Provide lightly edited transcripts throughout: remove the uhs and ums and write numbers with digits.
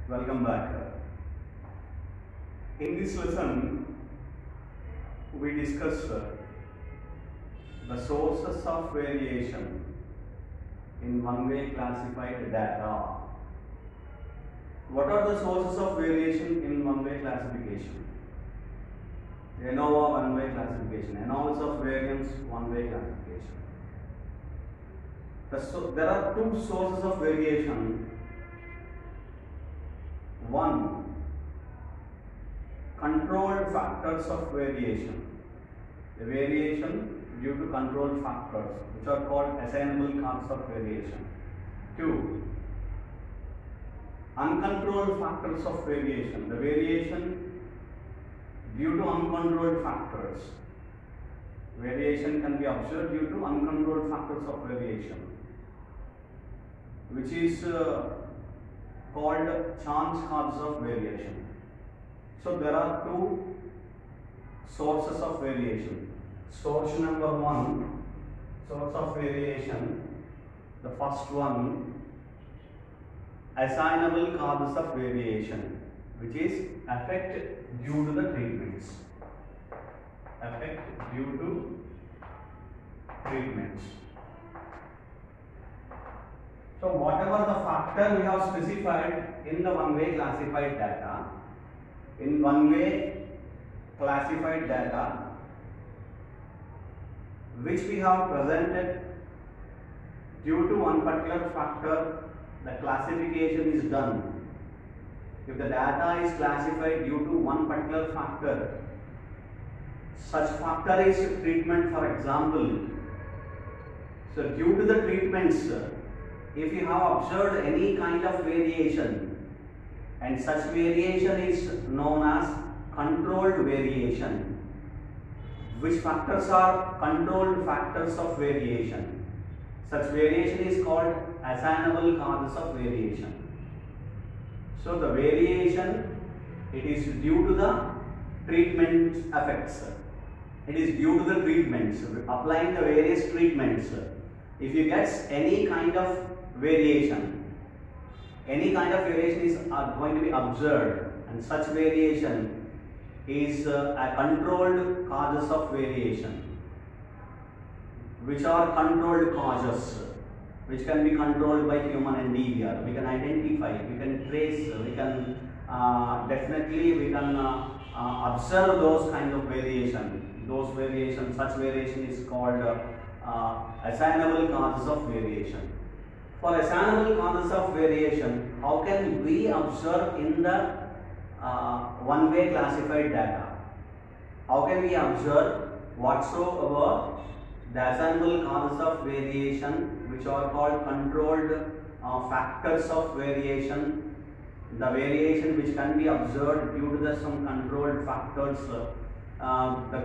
Welcome back. In this lesson, we discuss the sources of variation in one-way classified data. What are the sources of variation in one-way classification? ANOVA one-way classification, anomalous of variance one-way classification. There are two sources of variation. One, controlled factors of variation. The variation due to controlled factors, which are called assignable causes of variation. Two, uncontrolled factors of variation. The variation due to uncontrolled factors. Variation can be observed due to uncontrolled factors of variation, which is called chance causes of variation. So there are two sources of variation. Source number one, source of variation, the first one, assignable causes of variation, which is effect due to the treatments. Effect due to treatments. So whatever the factor we have specified in the one-way classified data, in one-way classified data, which we have presented due to one particular factor, the classification is done. If the data is classified due to one particular factor, such factor is treatment, for example. So due to the treatments, if you have observed any kind of variation, and such variation is known as controlled variation. Which factors are controlled factors of variation? Such variation is called assignable causes of variation. So the variation, it is due to the treatment effects. It is due to the treatments, applying the various treatments. If you get any kind of variation, is going to be observed, and such variation is a controlled causes of variation, which are controlled causes, which can be controlled by human endeavor. We can identify, we can trace, we can observe those kind of variation. Such variation is called assignable causes of variation. For assignable causes of variation, how can we observe in the one-way classified data? How can we observe whatsoever the assignable causes of variation, which are called controlled factors of variation, the variation which can be observed due to some controlled factors,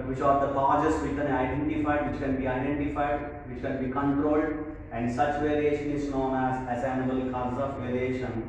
which are the causes we can identify, which can be identified, which can be controlled, and such variation is known as assignable causes of variation.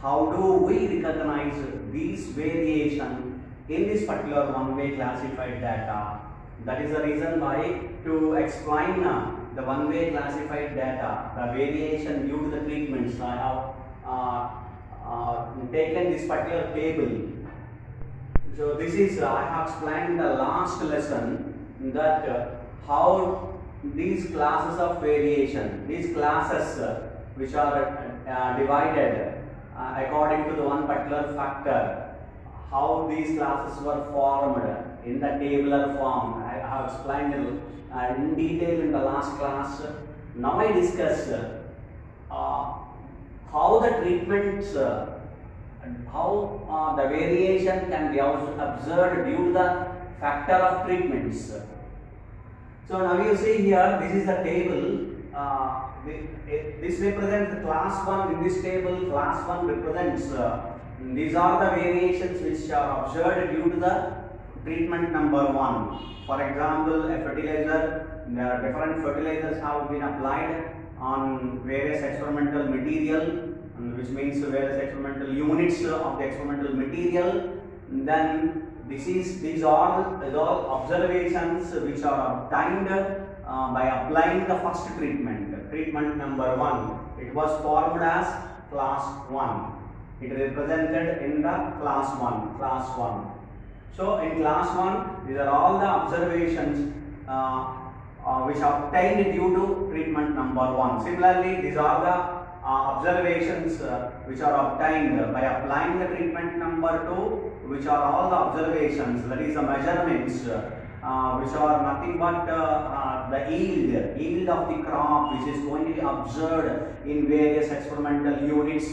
How do we recognize these variation in this particular one-way classified data? That is the reason why, to explain the one-way classified data, the variation due to the treatments, I have taken this particular table. So this is, I have explained in the last lesson that how these classes of variation, these classes which are divided according to the one particular factor, how these classes were formed in the tabular form. I have explained in detail in the last class. Now I discuss how the treatments, how the variation can be observed due to the factor of treatments. So now you see here, this is the table. This represents the class 1. In this table, class 1 represents, these are the variations which are observed due to the treatment number 1. For example, a fertilizer, there are different fertilizers have been applied on various experimental material, which means various experimental units of the experimental material. Then these are all observations which are obtained by applying the first treatment number 1. It was formed as class 1. It represented in the class 1. Class 1. So in class 1, these are all the observations which are obtained due to treatment number 1. Similarly, these are the observations which are obtained by applying the treatment number 2, which are all the observations, that is the measurements which are nothing but the yield of the crop, which is going to be observed in various experimental units.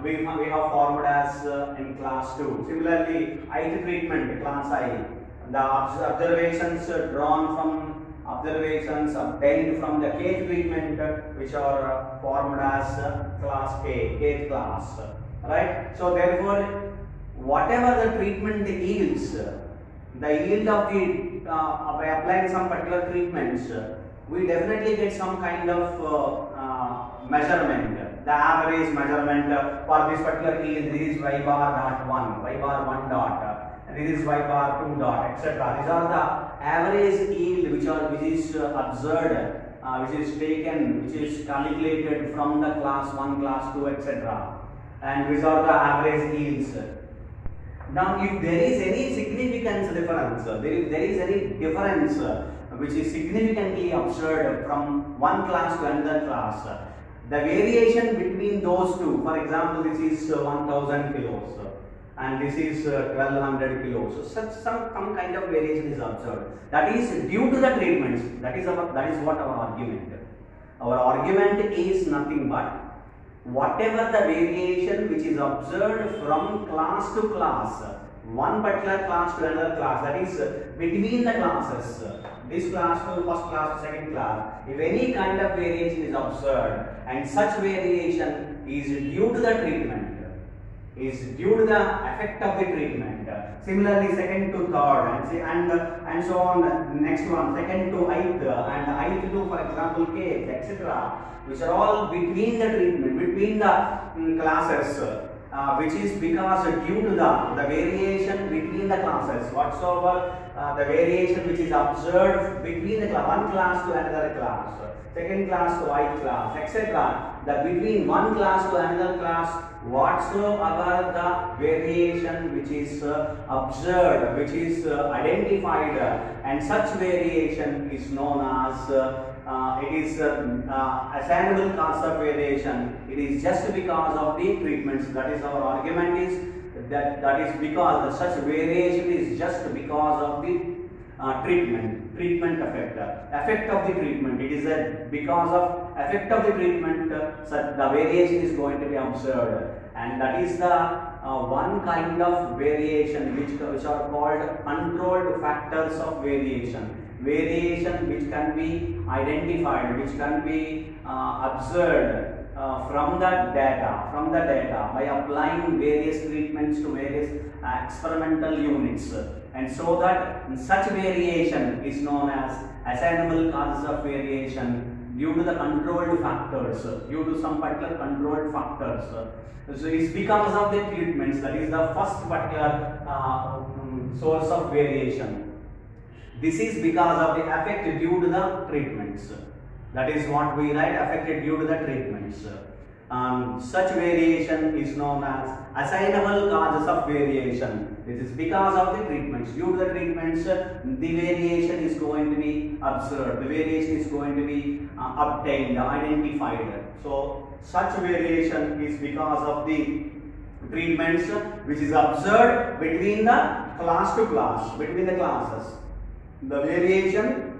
We have formed as in class 2. Similarly, ith treatment, class I, the observations drawn from observations obtained from the kth treatment, which are formed as class A, kth class, right? So therefore, whatever the treatment yields, the yield of the by applying some particular treatments, we definitely get some kind of measurement. The average measurement for this particular yield, this is y bar dot 1, y bar 1 dot, this is y bar 2 dot, etc. These are the average yield which is observed, which is taken, which is calculated from the class 1, class 2, etc. And these are the average yields. Now, if there is any significance difference, there is any difference which is significantly observed from one class to another class, the variation between those two, for example, this is 1000 kilos and this is 1200 kilos, so some kind of variation is observed. That is due to the treatments. That is what our argument. Our argument is nothing but whatever the variation which is observed from class to class, one particular class to another class, that is between the classes, this class to first class to second class, if any kind of variation is observed and such variation is due to the treatment, is due to the effect of the treatment. Similarly, second to third and so on, next one, second to ith and ith to, for example, kth, etc., which are all between the treatment, between the classes, which is because due to the variation between the classes, whatsoever the variation which is observed between the one class to another class, second class to ith class, etc., the between one class to another class, whatsoever the variation which is observed, which is identified, and such variation is known as it is assignable cause of variation. It is just because of the treatments. That is our argument, is that is because such variation is just because of the treatment effect of the treatment. It is because of effect of the treatment such the variation is going to be observed, and that is the one kind of variation which are called controlled factors of variation. Variation which can be identified, which can be observed from the data by applying various treatments to various experimental units, and so that such variation is known as assignable causes of variation due to the controlled factors, due to some particular controlled factors. So it's because of the treatments. That is the first particular source of variation. This is because of the effect due to the treatments. That is what we write, affected due to the treatments. Such variation is known as assignable causes of variation. This is because of the treatments. Due to the treatments, the variation is going to be observed. The variation is going to be obtained, identified. So such variation is because of the treatments which is observed between the class to class, between the classes. The variation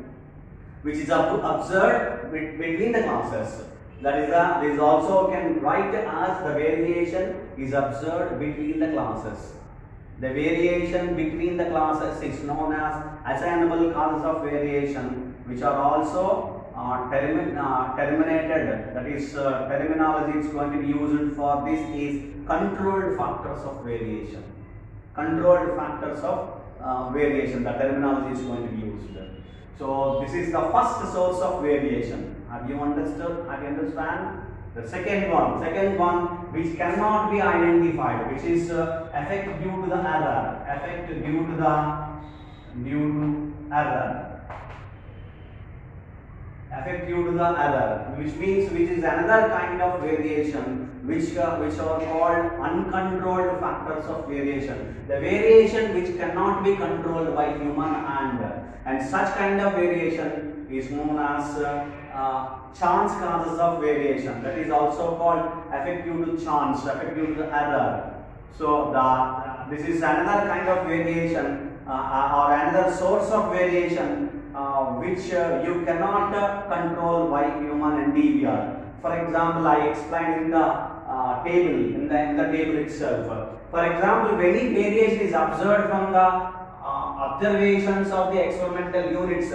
which is observed between the classes, that is also can write as the variation is observed between the classes. The variation between the classes is known as assignable causes of variation, which are also terminated. That is terminology is going to be used for this is controlled factors of variation. Controlled factors of variation, the terminology is going to be used. So this is the first source of variation. Have you understood? Have you understand? The second one which cannot be identified, which is effect due to the error. Effect due to error. affect due to the error, which is another kind of variation which are called uncontrolled factors of variation. The variation which cannot be controlled by human hand, and such kind of variation is known as chance causes of variation. That is also called effect due to chance, effect due to the error. So this is another kind of variation or another source of variation which you cannot control by human endeavor. For example, I explained in the table, in the table itself. For example, when variation is observed from the observations of the experimental units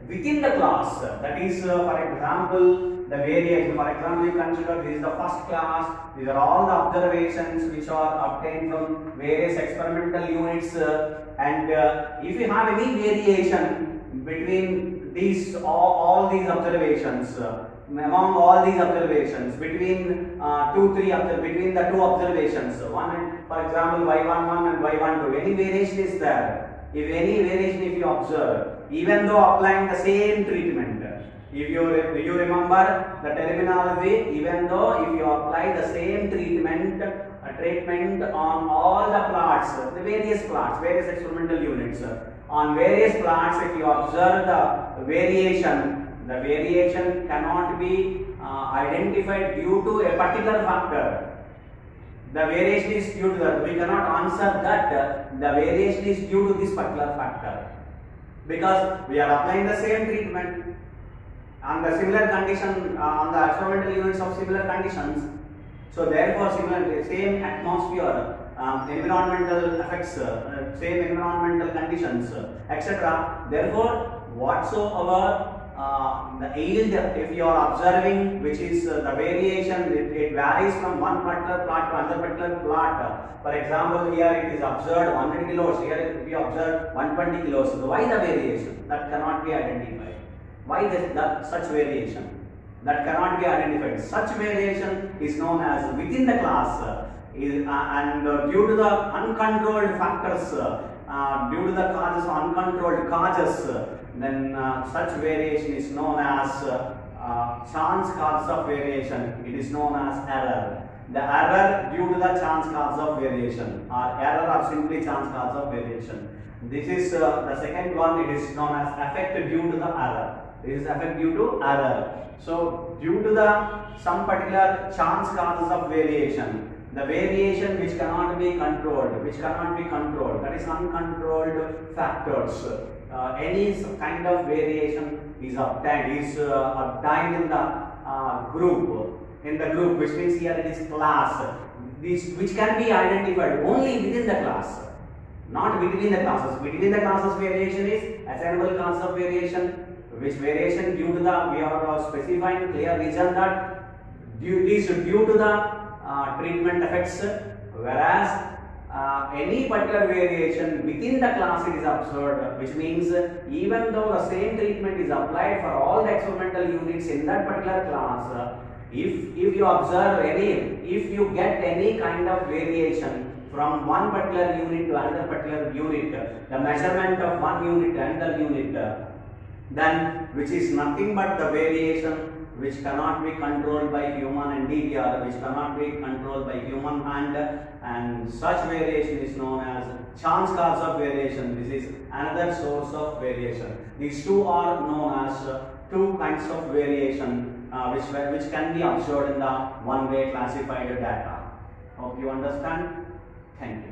within the class, that is, for example, the variation. For example, you consider this is the first class. These are all the observations which are obtained from various experimental units, and if you have any variation between these all these observations, among all these observations, between between the two observations, for example, y11 and y12, any variation is there. If any variation, if you observe, even though applying the same treatment, if you remember the terminology, even though if you apply the same treatment on all the plots, the various experimental units, on various plots, if you observe the variation cannot be identified due to a particular factor. The variation is due to that. We cannot answer that the variation is due to this particular factor, because we are applying the same treatment on the similar condition, on the experimental units of similar conditions. So therefore, same atmosphere, environmental effects, same environmental conditions, etc. Therefore, whatsoever the yield, if you are observing, which is the variation, it varies from one particular plot to another particular plot. For example, here it is observed 100 kilos, here we observe 120 kilos. So why the variation? That cannot be identified. Why such variation? That cannot be identified. Such variation is known as within the class, and due to the uncontrolled factors, due to the causes, uncontrolled causes, then such variation is known as chance cause of variation. It is known as error. The error due to the chance cause of variation, or error or simply chance cause of variation. This is the second one. It is known as effect due to the error. This is effect due to error. So due to the some particular chance causes of variation, the variation which cannot be controlled, that is uncontrolled factors. Any kind of variation is obtained in the group, which means here it is class, which can be identified only within the class, not between the classes. Between the classes, variation is assignable cause of variation, which variation due to the, we are specifying clear reason that it is due to the treatment effects, whereas any particular variation within the class is observed, which means even though the same treatment is applied for all the experimental units in that particular class, if you observe if you get any kind of variation from one particular unit to another particular unit, the measurement of one unit to another unit, then which is nothing but the variation which cannot be controlled by human endeavor, which cannot be controlled by human hand, and such variation is known as chance cause of variation. This is another source of variation. These two are known as two kinds of variation which can be observed in the one-way classified data. Hope you understand. Thank you.